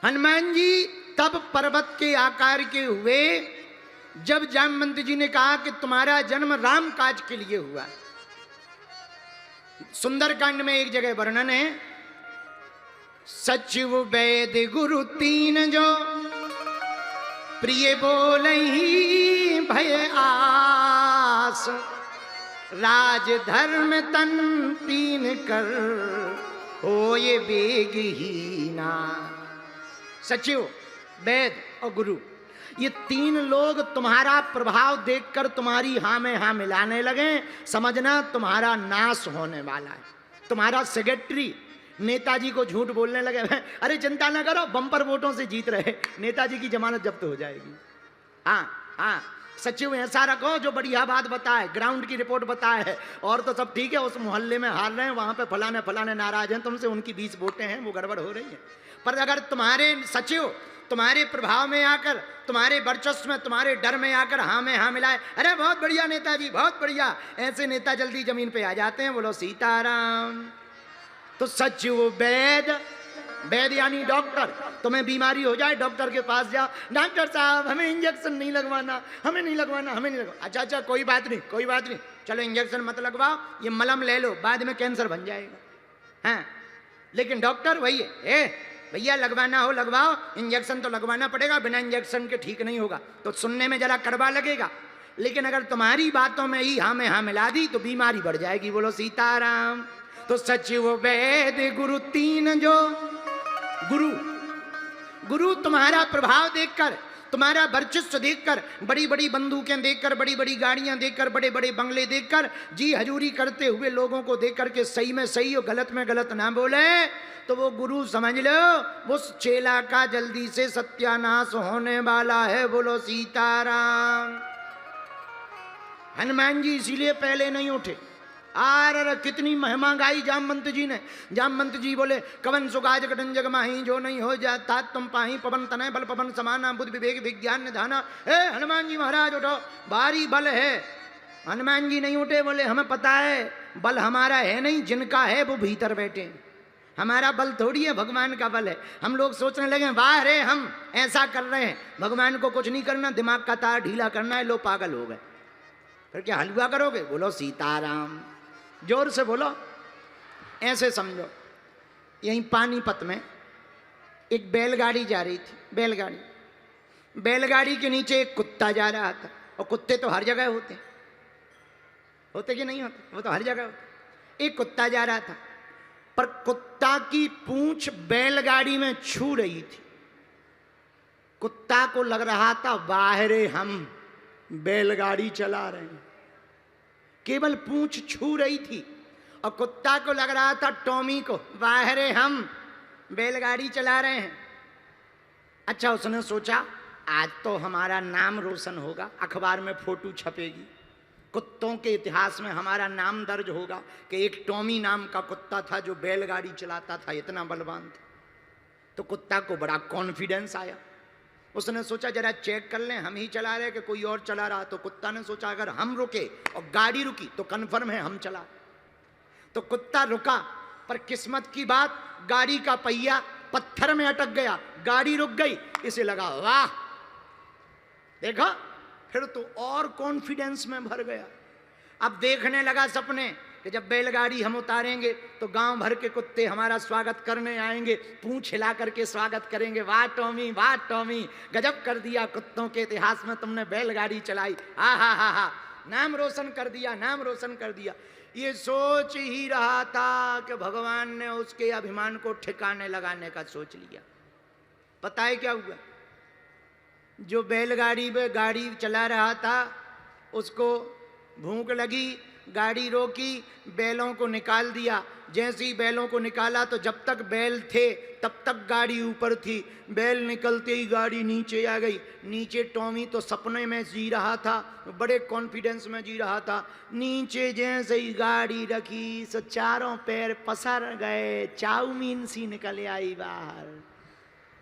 हनुमान जी तब पर्वत के आकार के हुए जब जामवंत जी ने कहा कि तुम्हारा जन्म राम काज के लिए हुआ। सुंदरकांड में एक जगह वर्णन है, सचिव वैद गुरु तीन जो प्रिय बोलहि भय आस, राज धर्म तन तीन कर होए बेगहीना। सचिव, वैद और गुरु, ये तीन लोग तुम्हारा प्रभाव देखकर तुम्हारी हाँ में हाँ मिलाने लगे, समझना तुम्हारा नाश होने वाला है। तुम्हारा सेक्रेटरी नेताजी को झूठ बोलने लगे, अरे चिंता ना करो, बम्पर वोटों से जीत रहे, नेताजी की जमानत जब्त हो जाएगी। हाँ हाँ, सचिव ऐसा रखो जो बढ़िया बात बताए, ग्राउंड की रिपोर्ट बताए, और तो सब ठीक है, उस मोहल्ले में हार रहे हैं, वहां पे फलाने फलाने नाराज हैं तुमसे, उनकी 20 वोटें हैं, वो गड़बड़ हो रही है। पर अगर तुम्हारे सचिव तुम्हारे प्रभाव में आकर, तुम्हारे वर्चस्व में, तुम्हारे डर में आकर हाँ में हाँ मिलाए, अरे बहुत बढ़िया नेताजी, बहुत बढ़िया, ऐसे नेता जल्दी जमीन पे आ जाते हैं। बोलो सीताराम। तो सचिव वैद, वैद यानी डॉक्टर, तुम्हें बीमारी हो जाए डॉक्टर के पास जाओ, डॉक्टर साहब हमें इंजेक्शन नहीं लगवाना, हमें नहीं लगवाना, हमें नहीं लगवाना। अच्छा अच्छा, कोई बात नहीं, कोई बात नहीं, चलो इंजेक्शन मत लगवाओ, ये मलम ले लो, बाद में कैंसर बन जाएगा। हाँ, लेकिन डॉक्टर वही है, भैया लगवाना हो लगवाओ, इंजेक्शन तो लगवाना पड़ेगा, बिना इंजेक्शन के ठीक नहीं होगा। तो सुनने में जरा कड़वा लगेगा, लेकिन अगर तुम्हारी बातों में ही हाँ में हाँ मिला दी तो बीमारी बढ़ जाएगी। बोलो सीताराम। तो सचिव वैद गुरु तीन जो, गुरु गुरु तुम्हारा प्रभाव देखकर, तुम्हारा वर्चस्व देखकर, बड़ी बड़ी बंदूकें देखकर, बड़ी बड़ी गाड़ियां देखकर, बड़े बड़े बंगले देखकर, जी हजूरी करते हुए लोगों को देखकर के सही में सही और गलत में गलत ना बोले, तो वो गुरु समझ लो उस चेला का जल्दी से सत्यानाश होने वाला है। बोलो सीताराम। हनुमान जी इसीलिए पहले नहीं उठे। आर कितनी महिमा गाई जामवंत जी ने। जामवंत जी बोले, कवन सुगाज कटन जग माही, जो नहीं हो जाता तुम पाही, पवन तनय बल पवन समाना, बुद्धि विवेक विज्ञान निधाना। हे हनुमान जी महाराज उठो, भारी बल है। हनुमान जी नहीं उठे, बोले हमें पता है बल हमारा है नहीं, जिनका है वो भीतर बैठे, हमारा बल थोड़ी है, भगवान का बल है। हम लोग सोचने लगे वाह रे हम ऐसा कर रहे हैं, भगवान को कुछ नहीं करना, दिमाग का तार ढीला करना है, लो पागल हो गए। फिर क्या हलवा करोगे? बोलो सीताराम, जोर से बोलो, ऐसे समझो। यहीं पानीपत में एक बैलगाड़ी जा रही थी, बैलगाड़ी, बैलगाड़ी के नीचे एक कुत्ता जा रहा था, और कुत्ते तो हर जगह होते, होते कि नहीं होते, वो तो हर जगह होते। एक कुत्ता जा रहा था, पर कुत्ता की पूंछ बैलगाड़ी में छू रही थी। कुत्ता को लग रहा था बाहरे हम बैलगाड़ी चला रहे हैं, केवल पूंछ छू रही थी, और कुत्ता को लग रहा था टॉमी को बाहरे हम बैलगाड़ी चला रहे हैं। अच्छा, उसने सोचा आज तो हमारा नाम रोशन होगा, अखबार में फोटो छपेगी, कुत्तों के इतिहास में हमारा नाम दर्ज होगा कि एक टॉमी नाम का कुत्ता था जो बैलगाड़ी चलाता था, इतना बलवान था। तो कुत्ता को बड़ा कॉन्फिडेंस आया, उसने सोचा जरा चेक कर लें हम ही चला रहे कि कोई और चला रहा। तो कुत्ता ने सोचा अगर हम रुके और गाड़ी रुकी तो कन्फर्म है हम चला। तो कुत्ता रुका, पर किस्मत की बात गाड़ी का पहिया पत्थर में अटक गया, गाड़ी रुक गई। इसे लगा वाह, देखा, फिर तो और कॉन्फिडेंस में भर गया। अब देखने लगा सपने कि जब बैलगाड़ी हम उतारेंगे तो गांव भर के कुत्ते हमारा स्वागत करने आएंगे, पूंछ हिला करके स्वागत करेंगे, वाह टॉमी, वाह टॉमी, गजब कर दिया, कुत्तों के इतिहास में तुमने बैलगाड़ी चलाई, हा हा हा हा, नाम रोशन कर दिया, नाम रोशन कर दिया। ये सोच ही रहा था कि भगवान ने उसके अभिमान को ठिकाने लगाने का सोच लिया। पता है क्या हुआ? जो बैलगाड़ी में गाड़ी चला रहा था उसको भूख लगी, गाड़ी रोकी, बैलों को निकाल दिया। जैसे ही बैलों को निकाला तो जब तक बैल थे तब तक गाड़ी ऊपर थी, बैल निकलते ही गाड़ी नीचे आ गई। नीचे टॉमी तो सपने में जी रहा था, बड़े कॉन्फिडेंस में जी रहा था। नीचे जैसे ही गाड़ी रखी सो चारों पैर पसर गए, चाउमीन सी निकल आई बाहर।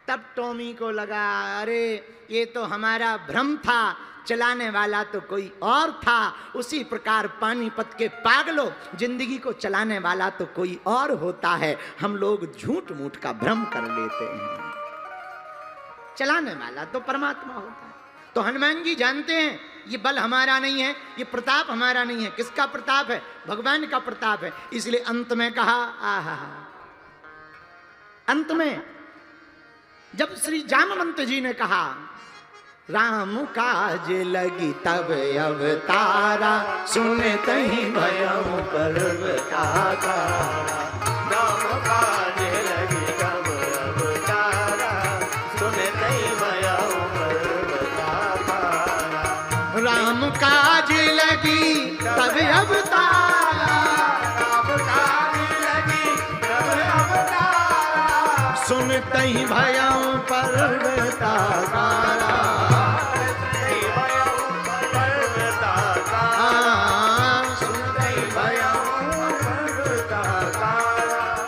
तब टॉमी को लगा अरे ये तो हमारा भ्रम था, चलाने वाला तो कोई और था। उसी प्रकार पानीपत के पागलों, जिंदगी को चलाने वाला तो कोई और होता है, हम लोग झूठ मूठ का भ्रम कर लेते हैं। चलाने वाला तो परमात्मा होता है। तो हनुमान जी जानते हैं ये बल हमारा नहीं है, ये प्रताप हमारा नहीं है, किसका प्रताप है? भगवान का प्रताप है। इसलिए अंत में कहा, आहा, अंत में जब श्री जामवंत जी ने कहा राम काज लगी तब अवतारा, सुनते ही भयउ पर्वताकारा। राम काज लगी तब अवतारा, सुनते ही भयउ पर्वताकारा। राम काज लगी तब अवतारा, राम काज लगी तब अवतारा, सुनते ही भयउ पर्वताकारा।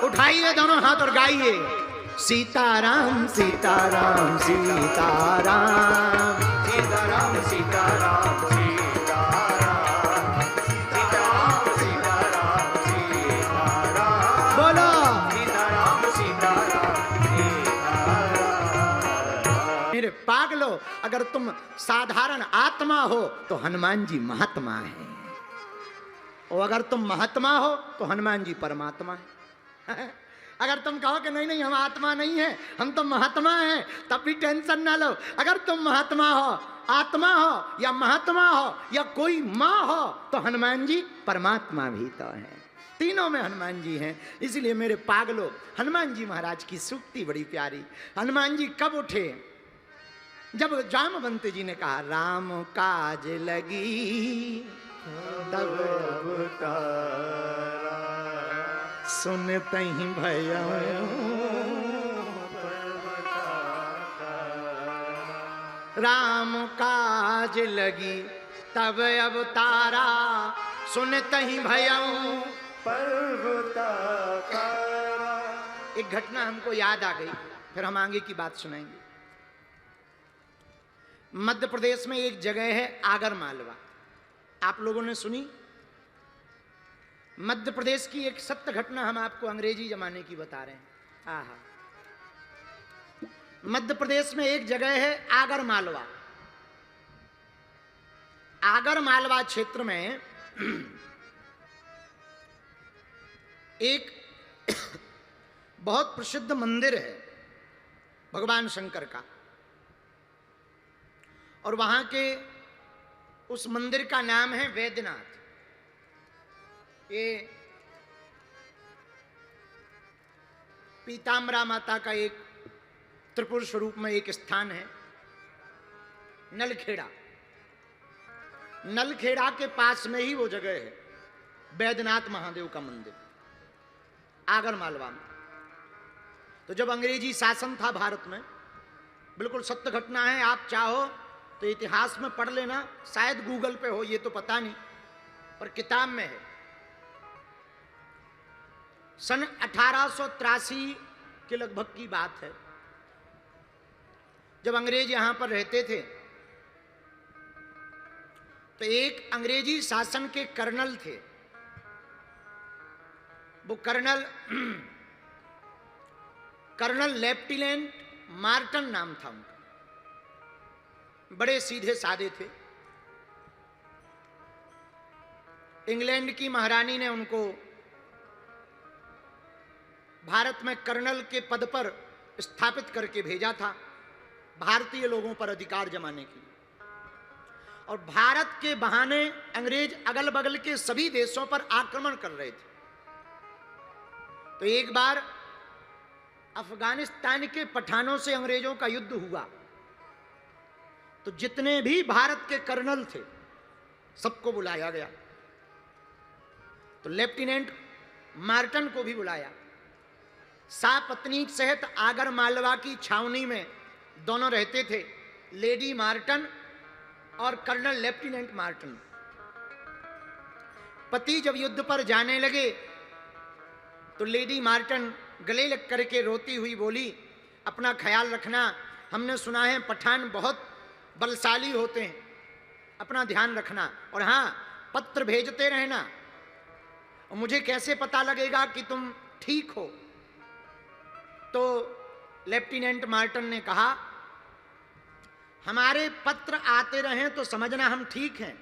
उठाइए दोनों हाथ और गाइए सीताराम सीताराम सीताराम सीताराम सीताराम सीताराम सीताराम सीताराम सीताराम बोलो सीताराम सीताराम सीताराम। मेरे पागलो, अगर तुम साधारण आत्मा हो तो हनुमान जी महात्मा है, और अगर तुम महात्मा हो तो हनुमान जी परमात्मा है। अगर तुम कहो कि नहीं नहीं हम आत्मा नहीं है, हम तो महात्मा हैं, तब भी टेंशन ना लो। अगर तुम महात्मा हो, आत्मा हो या महात्मा हो या कोई माँ हो, तो हनुमान जी परमात्मा भी तो है। तीनों में हनुमान जी हैं। इसलिए मेरे पागलो, हनुमान जी महाराज की सूक्ति बड़ी प्यारी। हनुमान जी कब उठे? जब जामवंत जी ने कहा राम काज लगी तब अवतारा, सुनते ही भयउ। राम काज लगी तब अवतारा, सुनते ही भयउ पर्वताकारा। एक घटना हमको याद आ गई, फिर हम आगे की बात सुनाएंगे। मध्य प्रदेश में एक जगह है आगर मालवा, आप लोगों ने सुनी? मध्य प्रदेश की एक सत्य घटना हम आपको अंग्रेजी जमाने की बता रहे हैं। आहा, मध्य प्रदेश में एक जगह है आगर मालवा। आगर मालवा क्षेत्र में एक बहुत प्रसिद्ध मंदिर है भगवान शंकर का, और वहां के उस मंदिर का नाम है वैद्यनाथ। ये पीताम्बरा माता का एक त्रिपुर स्वरूप में एक स्थान है, नलखेड़ा। नलखेड़ा के पास में ही वो जगह है वैद्यनाथ महादेव का मंदिर, आगर मालवा में। तो जब अंग्रेजी शासन था भारत में, बिल्कुल सत्य घटना है, आप चाहो तो इतिहास में पढ़ लेना, शायद गूगल पे हो, ये तो पता नहीं, पर किताब में है। सन 1883 के लगभग की बात है, जब अंग्रेज यहां पर रहते थे, तो एक अंग्रेजी शासन के कर्नल थे। वो कर्नल लेफ्टिनेंट मार्टन नाम था उनका। बड़े सीधे साधे थे। इंग्लैंड की महारानी ने उनको भारत में कर्नल के पद पर स्थापित करके भेजा था, भारतीय लोगों पर अधिकार जमाने के लिए। और भारत के बहाने अंग्रेज अगल बगल के सभी देशों पर आक्रमण कर रहे थे। तो एक बार अफगानिस्तान के पठानों से अंग्रेजों का युद्ध हुआ, तो जितने भी भारत के कर्नल थे सबको बुलाया गया। तो लेफ्टिनेंट मार्टन को भी बुलाया। सापत्नीक सहित आगर मालवा की छावनी में दोनों रहते थे, लेडी मार्टन और कर्नल लेफ्टिनेंट मार्टन। पति जब युद्ध पर जाने लगे तो लेडी मार्टन गले लग करके रोती हुई बोली, अपना ख्याल रखना, हमने सुना है पठान बहुत बलशाली होते हैं, अपना ध्यान रखना, और हाँ पत्र भेजते रहना, और मुझे कैसे पता लगेगा कि तुम ठीक हो। तो लेफ्टिनेंट मार्टन ने कहा हमारे पत्र आते रहें तो समझना हम ठीक हैं,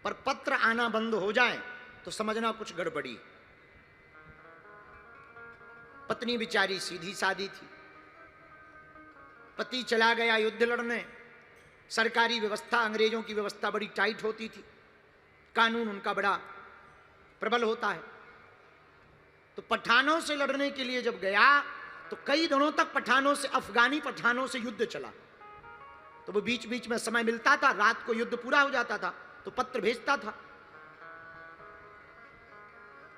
पर पत्र आना बंद हो जाए तो समझना कुछ गड़बड़ी। पत्नी बेचारी सीधी सादी थी, पति चला गया युद्ध लड़ने। सरकारी व्यवस्था, अंग्रेजों की व्यवस्था बड़ी टाइट होती थी, कानून उनका बड़ा प्रबल होता है। तो पठानों से लड़ने के लिए जब गया तो कई दिनों तक पठानों से, अफगानी पठानों से युद्ध चला। तो वो बीच बीच में समय मिलता था, रात को युद्ध पूरा हो जाता था तो पत्र भेजता था।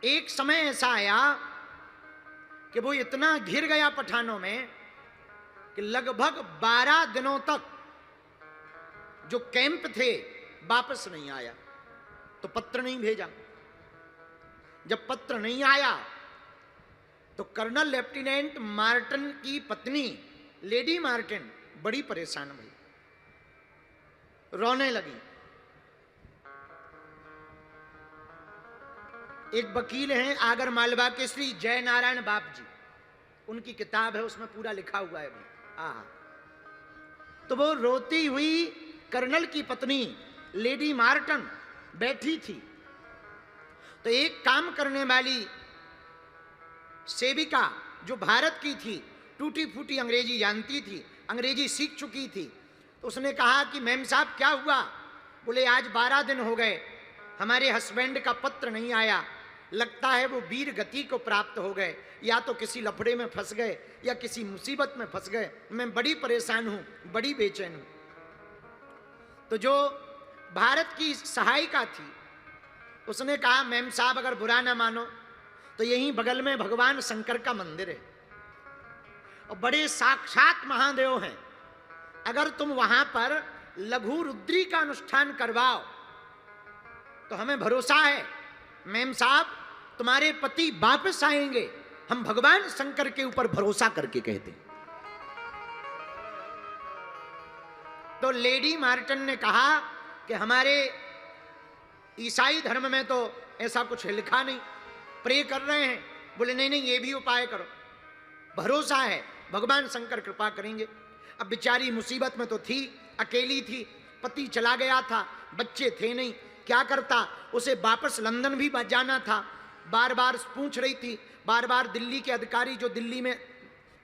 एक समय ऐसा आया कि वो इतना घिर गया पठानों में कि लगभग 12 दिनों तक जो कैंप थे वापस नहीं आया। तो पत्र नहीं भेजा। जब पत्र नहीं आया तो कर्नल लेफ्टिनेंट मार्टन की पत्नी लेडी मार्टन बड़ी परेशान हुई, रोने लगी। एक वकील हैं आगर मालवा के श्री जय नारायण बाप जी, उनकी किताब है, उसमें पूरा लिखा हुआ है। तो वो रोती हुई कर्नल की पत्नी लेडी मार्टन बैठी थी। तो एक काम करने वाली सेविका जो भारत की थी, टूटी फूटी अंग्रेजी जानती थी, अंग्रेजी सीख चुकी थी, तो उसने कहा कि मैम साहब क्या हुआ? बोले आज 12 दिन हो गए, हमारे हस्बैंड का पत्र नहीं आया, लगता है वो वीर गति को प्राप्त हो गए, या तो किसी लफड़े में फंस गए या किसी मुसीबत में फंस गए। मैं बड़ी परेशान हूं, बड़ी बेचैन हूं। तो जो भारत की सहायिका थी उसने कहा मैम साहब अगर बुरा ना मानो तो यहीं बगल में भगवान शंकर का मंदिर है और बड़े साक्षात महादेव हैं, अगर तुम वहां पर लघु रुद्री का अनुष्ठान करवाओ तो हमें भरोसा है मैम साहब तुम्हारे पति वापस आएंगे। हम भगवान शंकर के ऊपर भरोसा करके कहते हैं। तो लेडी मार्टन ने कहा कि हमारे ईसाई धर्म में तो ऐसा कुछ लिखा नहीं, प्रे कर रहे हैं। बोले नहीं नहीं, ये भी उपाय करो, भरोसा है भगवान शंकर कृपा करेंगे। अब बेचारी मुसीबत में तो थी, अकेली थी, पति चला गया था, बच्चे थे नहीं, क्या करता? उसे वापस लंदन भी जाना था। बार बार पूछ रही थी, बार बार दिल्ली के अधिकारी, जो दिल्ली में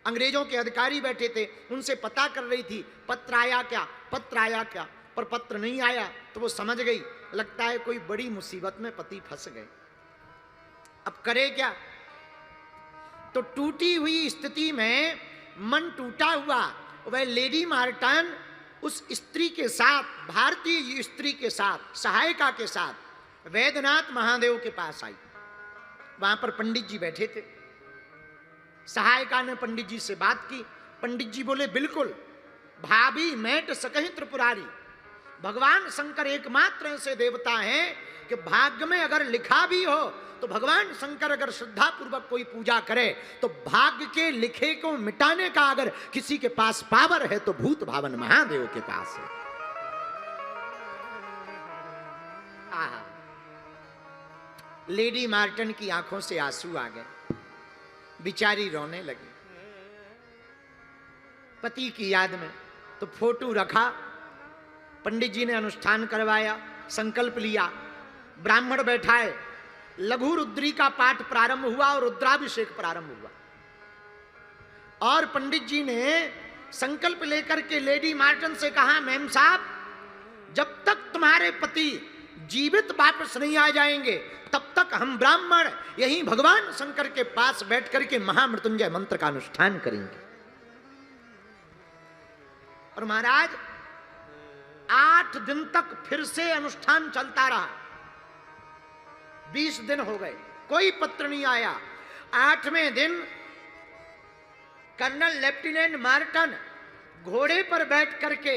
अंग्रेजों के अधिकारी बैठे थे, उनसे पता कर रही थी पत्र आया क्या, पत्र आया क्या, पर पत्र नहीं आया। तो वो समझ गई लगता है कोई बड़ी मुसीबत में पति फंस गए, अब करे क्या? तो टूटी हुई स्थिति में मन टूटा हुआ वह लेडी मार्टन उस स्त्री के साथ, भारतीय स्त्री के साथ, सहायिका के साथ वैद्यनाथ महादेव के पास आई। वहां पर पंडित जी बैठे थे। सहायिका ने पंडित जी से बात की। पंडित जी बोले बिल्कुल, भाभी मैट सकहि त्रिपुरारी, भगवान शंकर एकमात्र ऐसे देवता हैं कि भाग्य में अगर लिखा भी हो तो भगवान शंकर अगर श्रद्धा पूर्वक कोई पूजा करे तो भाग्य के लिखे को मिटाने का अगर किसी के पास पावर है तो भूत भावन महादेव के पास है। आहा, लेडी मार्टन की आंखों से आंसू आ गए, बिचारी रोने लगी पति की याद में। तो फोटो रखा, पंडित जी ने अनुष्ठान करवाया, संकल्प लिया, ब्राह्मण बैठाए, लघु रुद्री का पाठ प्रारंभ हुआ और रुद्राभिषेक प्रारंभ हुआ। और पंडित जी ने संकल्प लेकर के लेडी मार्टन से कहा मैम साहब जब तक तुम्हारे पति जीवित वापस नहीं आ जाएंगे तब तक हम ब्राह्मण यहीं भगवान शंकर के पास बैठ करके महामृत्युंजय मंत्र का अनुष्ठान करेंगे। और महाराज 8 दिन तक फिर से अनुष्ठान चलता रहा। 20 दिन हो गए, कोई पत्र नहीं आया। 8वें दिन कर्नल लेफ्टिनेंट मार्टन घोड़े पर बैठ करके,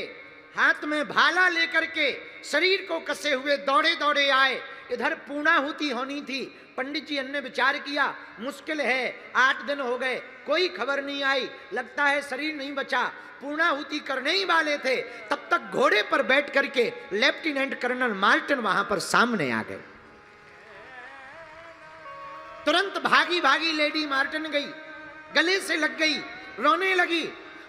हाथ में भाला लेकर के, शरीर को कसे हुए दौड़े दौड़े आए। इधर पूर्णाहुति होनी थी। पंडित जी ने विचार किया मुश्किल है, 8 दिन हो गए, कोई खबर नहीं आई, लगता है शरीर नहीं बचा। पूर्णाहुति करने ही वाले थे, तब तक घोड़े पर बैठ करके लेफ्टिनेंट कर्नल मार्टन वहां पर सामने आ गए। तुरंत भागी भागी लेडी मार्टन गई, गले से लग गई, रोने लगी।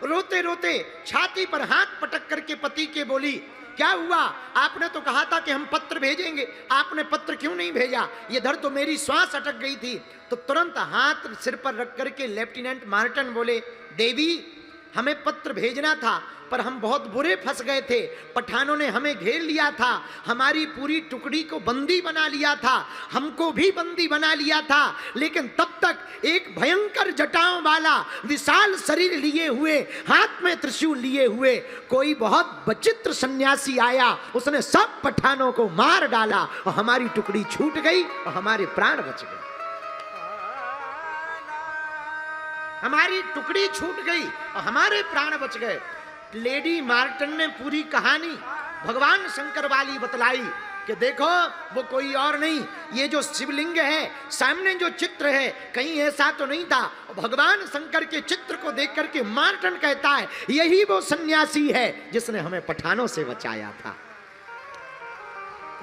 रोते रोते छाती पर हाथ पटक करके पति के बोली, क्या हुआ? आपने तो कहा था कि हम पत्र भेजेंगे, आपने पत्र क्यों नहीं भेजा? इधर तो मेरी श्वास अटक गई थी। तो तुरंत हाथ सिर पर रख करके लेफ्टिनेंट मार्टन बोले, देवी हमें पत्र भेजना था पर हम बहुत बुरे फंस गए थे, पठानों ने हमें घेर लिया था, हमारी पूरी टुकड़ी को बंदी बना लिया था, हमको भी बंदी बना लिया था, लेकिन तब तक एक भयंकर जटाओं वाला विशाल शरीर लिए हुए, हाथ में त्रिशूल लिए हुए कोई बहुत विचित्र सन्यासी आया, उसने सब पठानों को मार डाला और हमारी टुकड़ी छूट गई और हमारे प्राण बच गए। हमारी टुकड़ी छूट गई और हमारे प्राण बच गए। लेडी मार्टन ने पूरी कहानी भगवान शंकर वाली बतलाई कि देखो वो कोई और नहीं, ये जो शिवलिंग है, सामने जो चित्र है, कहीं ऐसा तो नहीं था। भगवान शंकर के चित्र को देख करके मार्टन कहता है यही वो सन्यासी है जिसने हमें पठानों से बचाया था।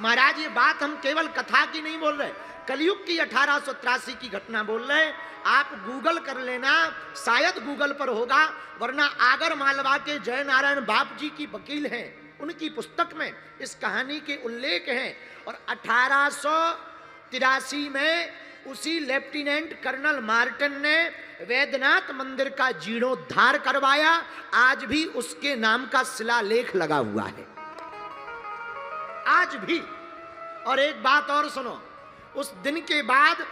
महाराज ये बात हम केवल कथा की नहीं बोल रहे, कलयुग की 1883 की घटना बोल रहे। आप गूगल कर लेना, शायद गूगल पर होगा, वरना आगर मालवा के जय नारायण बाप जी की वकील हैं, उनकी पुस्तक में इस कहानी के उल्लेख हैं। और 1883 में उसी लेफ्टिनेंट कर्नल मार्टन ने वैद्यनाथ मंदिर का जीर्णोद्धार करवाया। आज भी उसके नाम का शिलालेख लगा हुआ है, आज भी। और एक बात और सुनो, उस दिन के बाद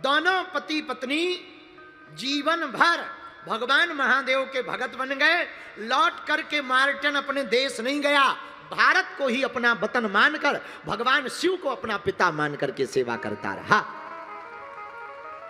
दोनों पति पत्नी जीवन भर भगवान महादेव के भगत बन गए। लौट करके मार्टन अपने देश नहीं गया, भारत को ही अपना वतन मानकर, भगवान शिव को अपना पिता मान करके सेवा करता रहा।